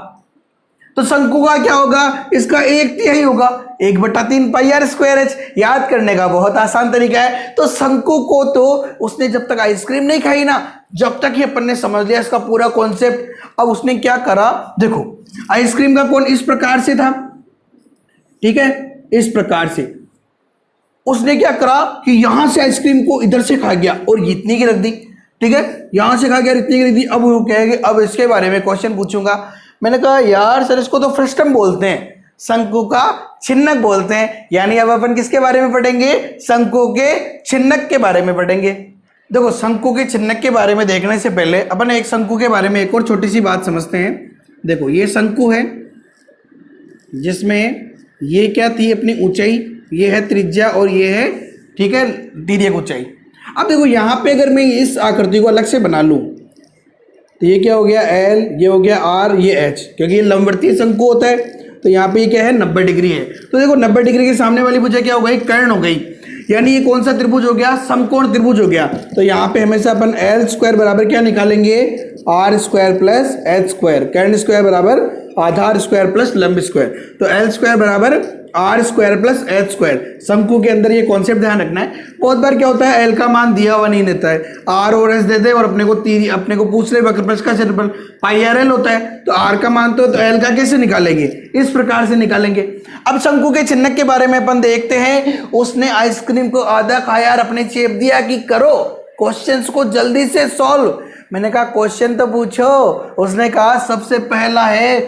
तो शंकु का क्या होगा, इसका 1/3 होगा, 1/3 पाई आर स्क्वायर एच। याद करने का बहुत आसान तरीका है। तो शंकु को तो उसने जब तक आइसक्रीम नहीं खाई ना, जब तक ही अपन ने समझ लिया इसका पूरा कॉन्सेप्ट। अब उसने क्या करा, देखो आइसक्रीम का कोण इस प्रकार से था, ठीक है, इस प्रकार से। उसने क्या करा कि यहां से आइसक्रीम को इधर से खा गया और इतनी की रख दी, ठीक है, यहां से खा गया इतनी की रख दी। अब वो कहेंगे अब इसके बारे में क्वेश्चन पूछूंगा। मैंने कहा यार सर इसको तो फ्रस्टम बोलते हैं, शंकु का छिन्नक बोलते हैं, यानी अब अपन किसके बारे में पढ़ेंगे, शंकु के छिन्नक के बारे में पढ़ेंगे। देखो शंकु के छिन्नक के बारे में देखने से पहले अपन एक शंकु के बारे में एक और छोटी सी बात समझते हैं। देखो ये शंकु है जिसमें ये क्या थी अपनी ऊंचाई, ये है त्रिज्या और ये है, ठीक है, तिर्यक ऊंचाई। अब देखो यहाँ पे अगर मैं इस आकृति को अलग से बना लूँ तो ये क्या हो गया L, ये हो गया R, ये H, क्योंकि ये लंबवर्तीय शंकु होता है। तो यहाँ पे ये क्या है 90 डिग्री है। तो देखो 90 डिग्री के सामने वाली भुजा क्या हो गई, कर्ण हो गई, यानी ये कौन सा त्रिभुज हो गया, समकोण त्रिभुज हो गया। तो यहाँ पे हमेशा अपन L स्क्वायर बराबर क्या निकालेंगे, R square plus H square, कर्ण स्क्वायर बराबर आधार स्क्वायर प्लस लंब स्क्वायर। तो L स्क्वायर बराबर R square plus H square. शंकु के अंदर ये कॉन्सेप्ट ध्यान रखना है। बहुत बार क्या होता है L का मान दिया हुआ नहीं देता है, R और S देते हैं और अपने को पूछ रहे वक्र पृष्ठ का क्षेत्रफल पाई आर एल होता है, तो R का मान तो L का कैसे निकालेंगे, इस प्रकार से निकालेंगे। अब शंकु के छिन्नक के बारे में अपन देखते हैं। उसने आइसक्रीम को आधा खाया और अपने चेप दिया कि करो क्वेश्चंस को जल्दी से सॉल्व। मैंने कहा क्वेश्चन तो पूछो। उसने कहा सबसे पहला है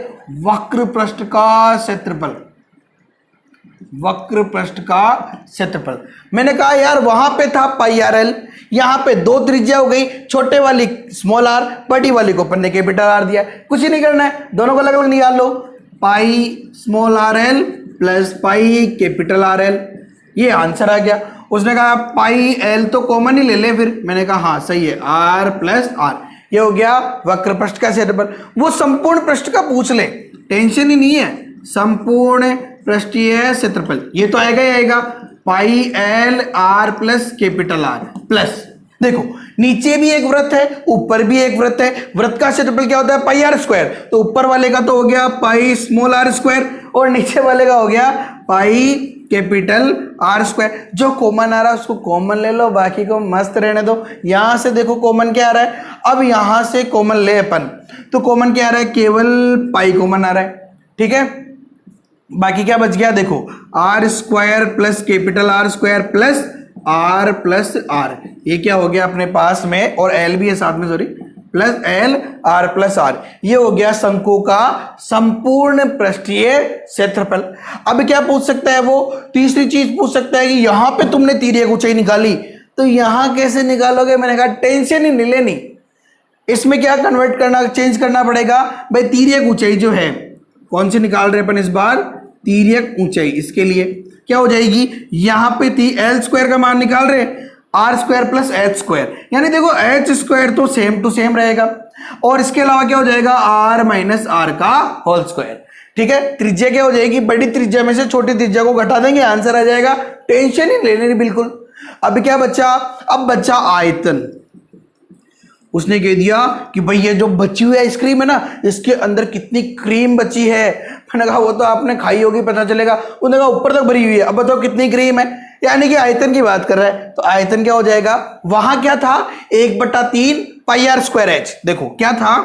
वक्र पृष्ठ का क्षेत्रफल। वक्र पृष्ठ का क्षेत्रफल। मैंने कहा यार वहां पे था पाई आर एल, यहां पे दो त्रिज्या हो गई, छोटे वाली स्मॉल आर, बड़ी वाली को अपन ने कैपिटल आर दिया, कुछ ही नहीं करना है, दोनों को अलग अलग निकाल लो, pi small R L plus pi capital R L, ये आंसर आ गया। उसने कहा पाई एल तो कॉमन ही ले ले फिर, मैंने कहा हाँ सही है, आर प्लस आर, ये हो गया वक्र पृष्ठ का क्षेत्रफल। वो संपूर्ण पृष्ठ का पूछ ले, टेंशन ही नहीं है, संपूर्ण पृष्ठीय क्षेत्रफल ये तो आएगा ही आएगा, pi L R plus capital are plus, देखो नीचे भी एक वृत्त है ऊपर भी एक वृत्त है, वृत्त का क्षेत्रफल क्या होता है पाई आर स्क्वायर, तो ऊपर वाले का तो हो गया पाई स्मॉल आर स्क्वायर और नीचे वाले का हो गया पाई कैपिटल आर स्क्वायर। जो कॉमन आ रहा है उसको कॉमन ले लो, बाकी को मस्त रहने दो। यहां से देखो कॉमन क्या आ रहा है, अब यहां से कॉमन ले अपन, तो कॉमन क्या आ रहा है, केवल पाई कॉमन आ रहा है, ठीक है। बाकी क्या बच गया, देखो R square plus capital R square plus R, ये क्या हो गया अपने पास में, और एल भी है साथ में, sorry, plus L R plus R, ये हो गया शंकु का संपूर्ण पृष्ठीय क्षेत्रफल। अब क्या पूछ सकता है वो, तीसरी चीज पूछ सकता है कि यहां पे तुमने तिर्यक ऊंचाई निकाली, तो यहां कैसे निकालोगे, मैंने कहा टेंशन ही नहीं लेनी, इसमें क्या कन्वर्ट करना, चेंज करना पड़ेगा भाई। तिर्यक ऊंचाई जो है कौन सी निकाल रहे अपन इस बार, तिर्यक ऊंचाई, इसके लिए क्या हो जाएगी, यहां पे थी एल स्क्वायर का मान निकाल रहे, R square plus H square, यानी देखो एच स्क्वायर तो सेम टू सेम रहेगा, और इसके अलावा क्या हो जाएगा आर माइनस आर का होल स्क्वायर, ठीक है। त्रिज्या क्या हो जाएगी, बड़ी त्रिज्या में से छोटी त्रिज्या को घटा देंगे, आंसर आ जाएगा, टेंशन ही लेने नहीं बिल्कुल। अब क्या बचा, अब बचा आयतन। उसने कह दिया कि भाई ये जो बची हुई आइसक्रीम है ना, इसके अंदर कितनी क्रीम बची है, मैंने कहा वो तो आपने खाई होगी पता चलेगा, उसने कहा ऊपर तक भरी हुई है, अब बताओ कितनी क्रीम है, यानी कि आयतन की बात कर रहा है, तो आयतन क्या हो जाएगा, वहां क्या था 1/3 पाई आर स्क्वायर एच, देखो क्या था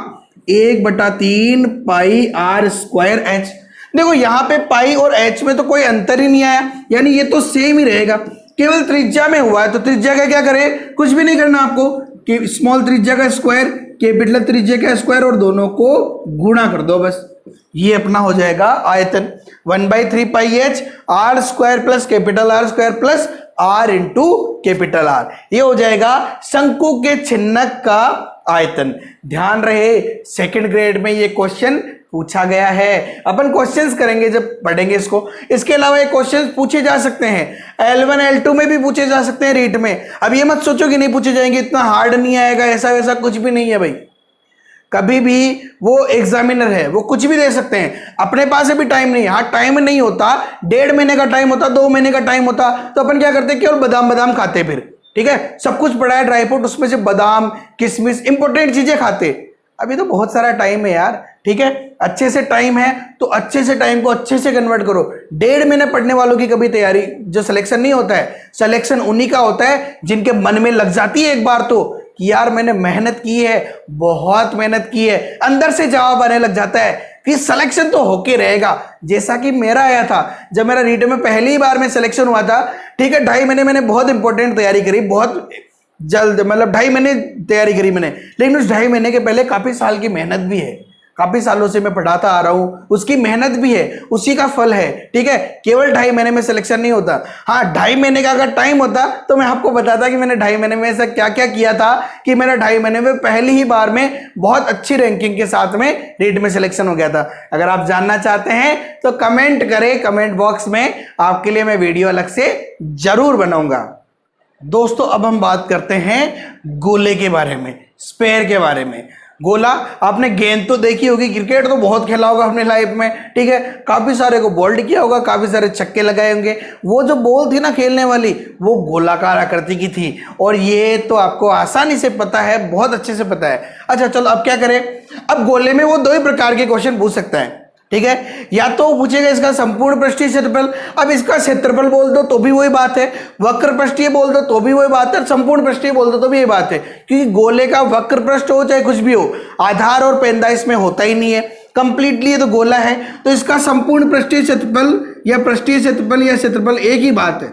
1/3 पाई आर स्क्वायर एच, देखो यहां पे पाई और एच में तो कोई अंतर ही नहीं आया, यानी ये तो सेम ही रहेगा, केवल त्रिज्या में हुआ है, तो त्रिज्या का क्या करे, कुछ भी नहीं करना आपको, कि स्मॉल त्रिज्या का स्क्वायर कैपिटल त्रिज्या का स्क्वायर और दोनों को गुणा कर दो बस, ये अपना हो जाएगा आयतन 1/3 pi H R square plus capital R square plus R into capital R, ये हो जाएगा शंकु के छिन्नक का आयतन। ध्यान रहे सेकंड ग्रेड में ये क्वेश्चन पूछा गया है, अपन क्वेश्चंस करेंगे जब पढ़ेंगे इसको। इसके अलावा ये क्वेश्चंस पूछे जा सकते हैं L1 L2 में भी पूछे जा सकते हैं रीट में, अब ये मत सोचो कि नहीं पूछे जाएंगे, इतना हार्ड नहीं आएगा, ऐसा वैसा कुछ भी नहीं है भाई, कभी भी वो एग्जामिनर है वो कुछ भी दे सकते हैं, अपने पास अभी टाइम नहीं है, हाँ टाइम नहीं होता, 1.5 महीने का टाइम होता, 2 महीने का टाइम होता, तो अपन क्या करते केवल बादाम बादाम खाते, फिर ठीक है सब कुछ पड़ा है ड्राई फ्रूट, उसमें से बादाम किशमिश इंपॉर्टेंट चीजें खाते, अभी तो बहुत सारा टाइम है यार, ठीक है अच्छे से टाइम है तो अच्छे से टाइम को अच्छे से कन्वर्ट करो। 1.5 महीने पढ़ने वालों की कभी तैयारी, जो सिलेक्शन नहीं होता है, सिलेक्शन उन्हीं का होता है जिनके मन में लग जाती है एक बार तो कि यार मैंने मेहनत की है, बहुत मेहनत की है, अंदर से जवाब आने लग जाता है, फिर सिलेक्शन तो होके रहेगा। जैसा कि मेरा आया था जब मेरा रीट में पहली बार में सिलेक्शन हुआ था, ठीक है 2.5 महीने मैंने बहुत इंपॉर्टेंट तैयारी करी, बहुत जल्द, मतलब 2.5 महीने तैयारी करी मैंने, लेकिन उस 2.5 महीने के पहले काफी साल की मेहनत भी है, काफी सालों से मैं पढ़ाता आ रहा हूं, उसकी मेहनत भी है, उसी का फल है, ठीक है केवल 2.5 महीने में सिलेक्शन नहीं होता। हाँ 2.5 महीने का अगर टाइम होता तो मैं आपको बताता कि मैंने 2.5 महीने में ऐसा क्या क्या किया था कि मेरा 2.5 महीने में पहली ही बार में बहुत अच्छी रैंकिंग के साथ में रीट में सिलेक्शन हो गया था। अगर आप जानना चाहते हैं तो कमेंट करें, कमेंट बॉक्स में आपके लिए मैं वीडियो अलग से जरूर बनाऊंगा। दोस्तों अब हम बात करते हैं गोले के बारे में, स्पेयर के बारे में। गोला, आपने गेंद तो देखी होगी, क्रिकेट तो बहुत खेला होगा अपने लाइफ में, ठीक है काफी सारे को बोल्ड किया होगा, काफी सारे छक्के लगाए होंगे। वो जो बॉल थी ना खेलने वाली, वो गोलाकार आकृति की थी, और ये तो आपको आसानी से पता है, बहुत अच्छे से पता है। अच्छा चलो अब क्या करें, अब गोले में वो 2 ही प्रकार के क्वेश्चन पूछ सकता है, ठीक है या तो पूछेगा इसका संपूर्ण पृष्ठीय क्षेत्रफल, अब इसका क्षेत्रफल बोल दो तो भी वही बात है, वक्र पृष्ठीय बोल दो तो भी वही बात है, संपूर्ण पृष्ठीय बोल दो तो भी यही बात है, क्योंकि गोले का वक्र पृष्ठ हो चाहे कुछ भी हो, आधार और पेंदा इसमें होता ही नहीं है, कंप्लीटली ये तो गोला है, तो इसका संपूर्ण पृष्ठीय क्षेत्रफल या पृष्ठीय क्षेत्रफल या क्षेत्रफल एक ही बात है,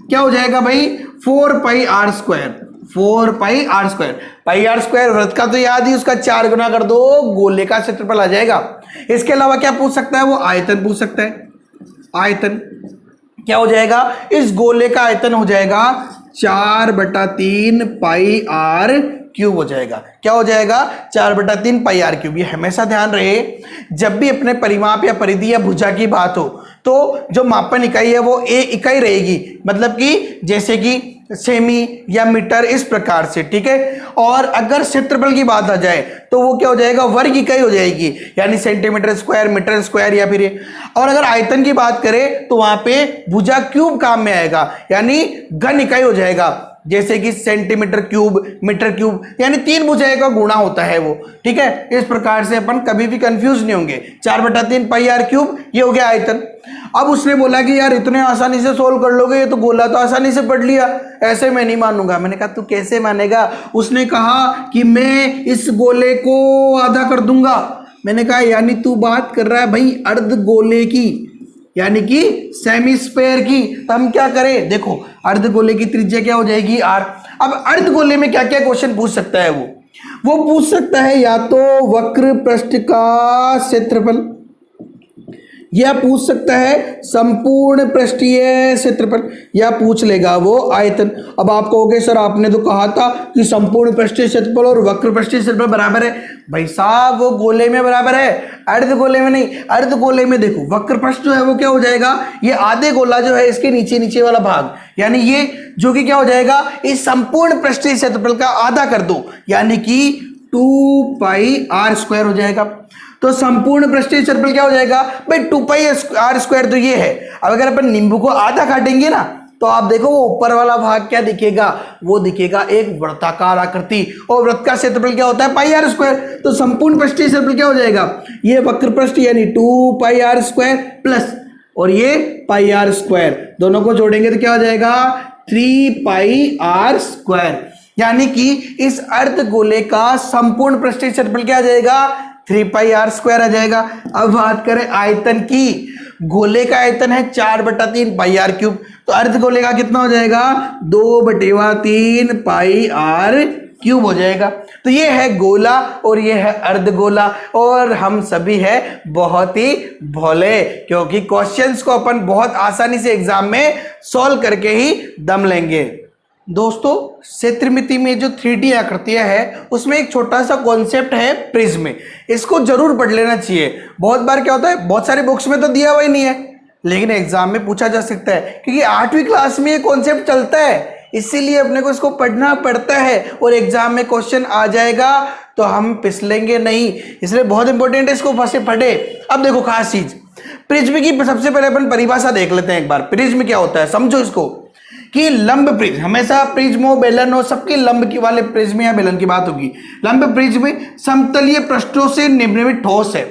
क्या हो जाएगा भाई 4 pi R square, 4 pi R square, pi R square वृत्त का तो याद ही, उसका 4 गुना कर दो, गोले का क्षेत्रफल आ जाएगा। इसके अलावा क्या पूछ सकता है वो, आयतन पूछ सकता है, आयतन, क्या हो जाएगा, इस गोले का आयतन हो जाएगा 4/3 पाई आर क्यूब हो जाएगा। क्या हो जाएगा, 4/3 पाई आर क्यूब। ये हमेशा ध्यान रहे, जब भी अपने परिमाप या परिधि या भुजा की बात हो तो जो मापन इकाई है वो ए इकाई रहेगी, मतलब कि जैसे कि सेमी या मीटर, इस प्रकार से, ठीक है। और अगर क्षेत्रफल की बात आ जाए तो वो क्या हो जाएगा, वर्ग इकाई हो जाएगी, यानी सेंटीमीटर स्क्वायर, मीटर स्क्वायर या फिर ये। और अगर आयतन की बात करें तो वहां पे भुजा क्यूब काम में आएगा, यानी घन इकाई हो जाएगा, जैसे कि सेंटीमीटर क्यूब, मीटर क्यूब, यानी 3 भुजाएं का गुणा होता है वो, ठीक है। इस प्रकार से अपन कभी भी कंफ्यूज नहीं होंगे। 4/3 पाई आर क्यूब, ये हो गया आयतन। अब उसने बोला कि यार इतने आसानी से सोल्व कर लोगे, ये तो गोला तो आसानी से पढ़ लिया, ऐसे मैं नहीं मानूंगा। मैंने कहा तू कैसे मानेगा। उसने कहा कि मैं इस गोले को आधा कर दूंगा। मैंने कहा यानी तू बात कर रहा है भाई अर्ध गोले की, यानी कि सेमी स्क्वायर की। तो हम क्या करें, देखो अर्ध गोले की त्रिज्या क्या हो जाएगी, आर। अब अर्ध गोले में क्या क्या क्वेश्चन पूछ सकता है वो पूछ सकता है या तो वक्र पृष्ठ का क्षेत्रफल, या पूछ सकता है संपूर्ण पृष्ठीय क्षेत्रफल, या पूछ लेगा वो आयतन। अब आप कहोगे सर आपने तो कहा था कि संपूर्ण पृष्ठीय क्षेत्रफल और वक्र पृष्ठीय क्षेत्रफल बराबर है। भाई साहब वो गोले में बराबर है, अर्ध गोले में नहीं। अर्ध गोले में देखो वक्र पृष्ठ जो है वो क्या हो जाएगा, ये आधे गोला जो है इसके नीचे नीचे वाला भाग, यानी ये जो कि क्या हो जाएगा, इस संपूर्ण पृष्ठीय क्षेत्रफल का आधा कर दो, यानी कि 2 पाई आर स्क्वायर हो जाएगा। तो संपूर्ण पृष्ठीय क्षेत्रफल क्या हो जाएगा भाई, 2 पाई आर स्क्वायर। तो ये है। अब अगर अपन नींबू को आधा काटेंगे ना तो आप देखो वो ऊपर वाला भाग क्या दिखेगा, वो दिखेगा एक वृत्ताकार आकृति, और वृत्त का क्षेत्रफल क्या होता है, पाई आर स्क्वायर। तो संपूर्ण पृष्ठीय क्षेत्रफल क्या हो जाएगा, ये वक्र पृष्ठ यानी 2 पाई आर स्क्वायर प्लस और ये पाई आर स्क्वायर, दोनों को जोड़ेंगे तो क्या हो जाएगा 3 पाई आर स्क्वायर। यानी कि इस अर्ध गोले का संपूर्ण पृष्ठीय क्षेत्रफल क्या आ जाएगा, 3 पाई आर स्क्वायर आ जाएगा। अब बात करें आयतन की, गोले का आयतन है 4/3 पाई आर क्यूब, तो अर्ध गोले का कितना हो जाएगा 2/3 पाई आर क्यूब हो जाएगा। तो ये है गोला और ये है अर्ध गोला, और हम सभी है बहुत ही भोले, क्योंकि क्वेश्चंस को अपन बहुत आसानी से एग्जाम में सॉल्व करके ही दम लेंगे। दोस्तों क्षेत्रमिति में जो 3D आकृतियां है उसमें एक छोटा सा कॉन्सेप्ट है प्रिज्म, इसको जरूर पढ़ लेना चाहिए। बहुत बार क्या होता है, बहुत सारे बुक्स में तो दिया हुआ ही नहीं है, लेकिन एग्जाम में पूछा जा सकता है, क्योंकि 8वीं क्लास में ये कॉन्सेप्ट चलता है, इसीलिए अपने को इसको पढ़ना पड़ता है, और एग्जाम में क्वेश्चन आ जाएगा तो हम फिसलेंगे नहीं, इसलिए बहुत इंपॉर्टेंट है, इसको फंसे पढ़े। अब देखो खास चीज, प्रिज्म की सबसे पहले अपन परिभाषा देख लेते हैं एक बार। प्रिज्म क्या होता है समझो इसको, कि लंब प्रिज्म, हमेशा प्रिज्म हो बेलन हो सबके लंब की वाले प्रिज्म या बेलन की बात होगी। लंब प्रिज्म समतलीय पृष्ठों से निर्मित ठोस है।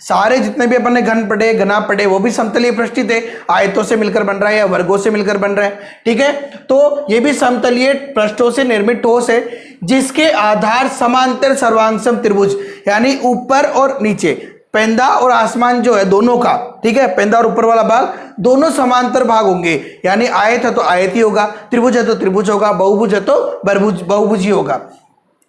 सारे जितने भी अपन ने घन पढ़े, घना पढ़े, वो भी समतलीय पृष्ठ थे, आयतों से मिलकर बन रहा है या वर्गों से मिलकर बन रहा है, ठीक है। तो ये भी समतलीय पृष्ठों से निर्मित ठोस है, जिसके आधार समांतर सर्वांगसम त्रिभुज, यानी ऊपर और नीचे, पेंदा और आसमान जो है दोनों का, ठीक है, पेंदा और ऊपर वाला भाग दोनों समांतर भाग होंगे, यानी आयत है तो आयत ही होगा, त्रिभुज है तो त्रिभुज होगा, बहुभुज है तो बहुभुज ही होगा,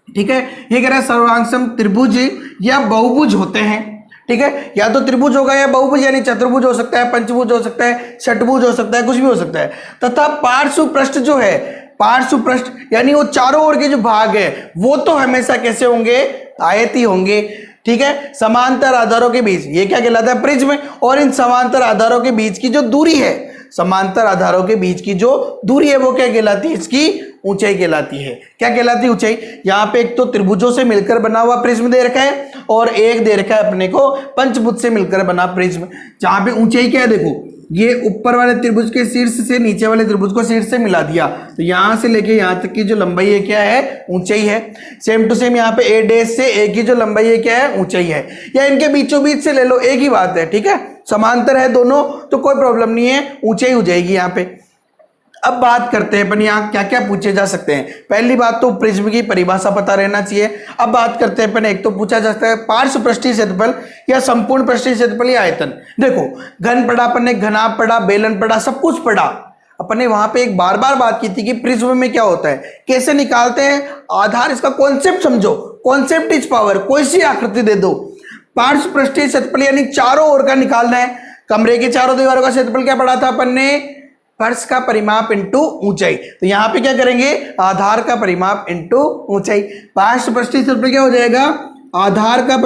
ठीक है। ये कह रहा है सर्वांगसम त्रिभुज या बहुभुज होते हैं, ठीक है, या तो त्रिभुज होगा या बहुभुज, यानी चतुर्भुज हो सकता है, पंचभुज हो सकता है, षटभुज हो सकता है, कुछ भी हो सकता है। तथा पार्श्व पृष्ठ जो है, पार्श्व पृष्ठ यानी वो चारों ओर के जो भाग है वो तो हमेशा कैसे होंगे, आयती होंगे, ठीक है। समांतर आधारों के बीच, ये क्या कहलाता है प्रिज्म, और इन समांतर आधारों के बीच की जो दूरी है, समांतर आधारों के बीच की जो दूरी है वो क्या कहलाती है, इसकी ऊंचाई कहलाती है। क्या कहलाती है, ऊंचाई। यहाँ पे एक तो त्रिभुजों से मिलकर बना हुआ प्रिज्म दे रखा है, और एक दे रखा है अपने को पंचभुज से मिलकर बना प्रिज्म, जहां पे ऊंचाई क्या है, देखो ये ऊपर वाले त्रिभुज के शीर्ष से नीचे वाले त्रिभुज को शीर्ष से मिला दिया, तो यहां से लेके यहां तक की जो लंबाई है क्या है, ऊंचाई है। सेम टू सेम यहाँ पे ए डैश से ए की जो लंबाई है क्या है, ऊंचाई है, या इनके बीचों बीच से ले लो, एक ही बात है, ठीक है, समांतर है दोनों तो कोई प्रॉब्लम नहीं है, ऊंचाई हो जाएगी यहाँ पे। अब बात करते हैं अपन यहाँ क्या क्या पूछे जा सकते हैं। पहली बात तो प्रिज्म की परिभाषा पता रहना चाहिए। अब बात करते हैं अपन, एक तो पूछा जा सकता है पार्श्व पृष्ठीय क्षेत्रफल या संपूर्ण पृष्ठीय क्षेत्रफल या आयतन। देखो घन पढ़ा अपन ने, घना पढ़ा, बेलन पढ़ा, सब कुछ पढ़ा अपन ने। वहां पे एक बार बार बात की थी कि प्रिज्म में क्या होता है, कैसे निकालते हैं आधार, इसका कॉन्सेप्ट समझो, कॉन्सेप्ट इज पावर। कोई सी आकृति दे दो, पार्श्व पृष्ठीय क्षेत्रफल यानी चारों ओर का निकालना है। कमरे के चारों दीवारों का क्षेत्रफल क्या पढ़ा था अपन ने, फर्श का परिमाप इंटू ऊंचाई। तो यहां पे क्या करेंगे, आधार का परिमाप इंटू ऊंचाई। पार्श्व पृष्ठीय क्षेत्रफल क्या हो जाएगा, आधार का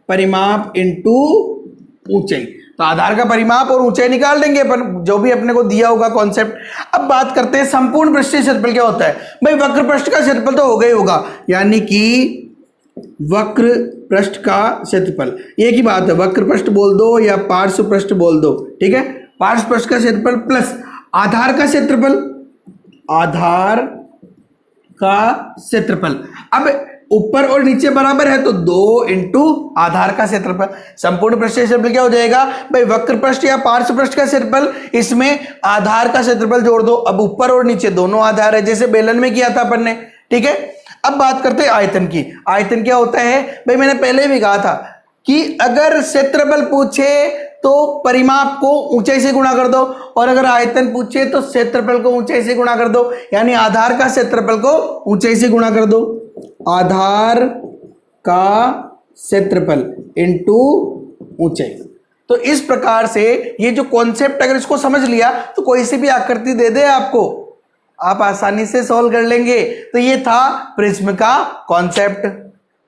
परिमाप इंटू ऊंचाई। तो आधार का परिमाप और ऊंचाई निकाल देंगे अपन, जो भी अपने को दिया होगा कॉन्सेप्ट। अब बात करते हैं संपूर्ण पृष्ठीय क्षेत्रफल क्या होता है। भाई वक्र पृष्ठ का क्षेत्रफल तो होगा ही होगा, यानी कि वक्र पृष्ठ का क्षेत्रफल, एक ही बात है, वक्र पृष्ठ बोल दो या पार्श्व पृष्ठ बोल दो, ठीक है। पार्श्व पृष्ठ का क्षेत्रफल प्लस आधार का क्षेत्रफल, अब ऊपर और नीचे बराबर है तो 2 इंटू आधार का क्षेत्रफल। संपूर्ण पृष्ठीय क्षेत्रफल क्या हो जाएगा, भाई वक्र पृष्ठ या पार्श्व पृष्ठ का क्षेत्रफल, इसमें आधार का क्षेत्रफल जोड़ दो। अब ऊपर और नीचे दोनों आधार है, जैसे बेलन में किया था अपन ने, ठीक है। अब बात करते हैं आयतन की। आयतन क्या होता है, भाई मैंने पहले भी कहा था कि अगर क्षेत्रफल पूछे तो परिमाप को ऊंचाई से गुणा कर दो, और अगर आयतन पूछे तो क्षेत्रफल को ऊंचाई से गुणा कर दो, यानी आधार का क्षेत्रफल को ऊंचाई से गुणा कर दो। आधार का क्षेत्रफल इंटू ऊंचाई। तो इस प्रकार से ये जो कॉन्सेप्ट अगर इसको समझ लिया तो कोई सी भी आकृति दे दे आपको, आप आसानी से सॉल्व कर लेंगे। तो ये था प्रिज्म का कॉन्सेप्ट।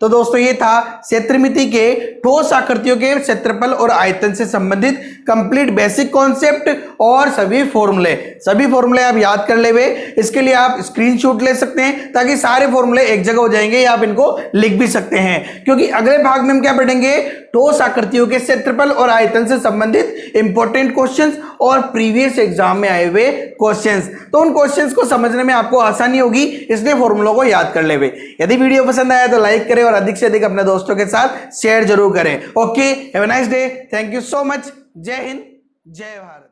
तो दोस्तों ये था क्षेत्रमिति के ठोस आकृतियों के क्षेत्रफल और आयतन से संबंधित कंप्लीट बेसिक कॉन्सेप्ट और सभी फॉर्मूले आप याद कर ले हुए। इसके लिए आप स्क्रीनशॉट ले सकते हैं ताकि सारे फॉर्मूले एक जगह हो जाएंगे, या आप इनको लिख भी सकते हैं, क्योंकि अगले भाग में हम क्या पढ़ेंगे, ठोस आकृतियों के क्षेत्रफल और आयतन से संबंधित इंपॉर्टेंट क्वेश्चंस और प्रीवियस एग्जाम में आए हुए क्वेश्चंस। तो उन क्वेश्चंस को समझने में आपको आसानी होगी, इसलिए फॉर्मूलों को याद कर ले हुए। यदि वीडियो पसंद आया तो लाइक करें और अधिक से अधिक अपने दोस्तों के साथ शेयर जरूर करें। Okay, have a nice day, thank you so much. जय हिंद, जय भारत।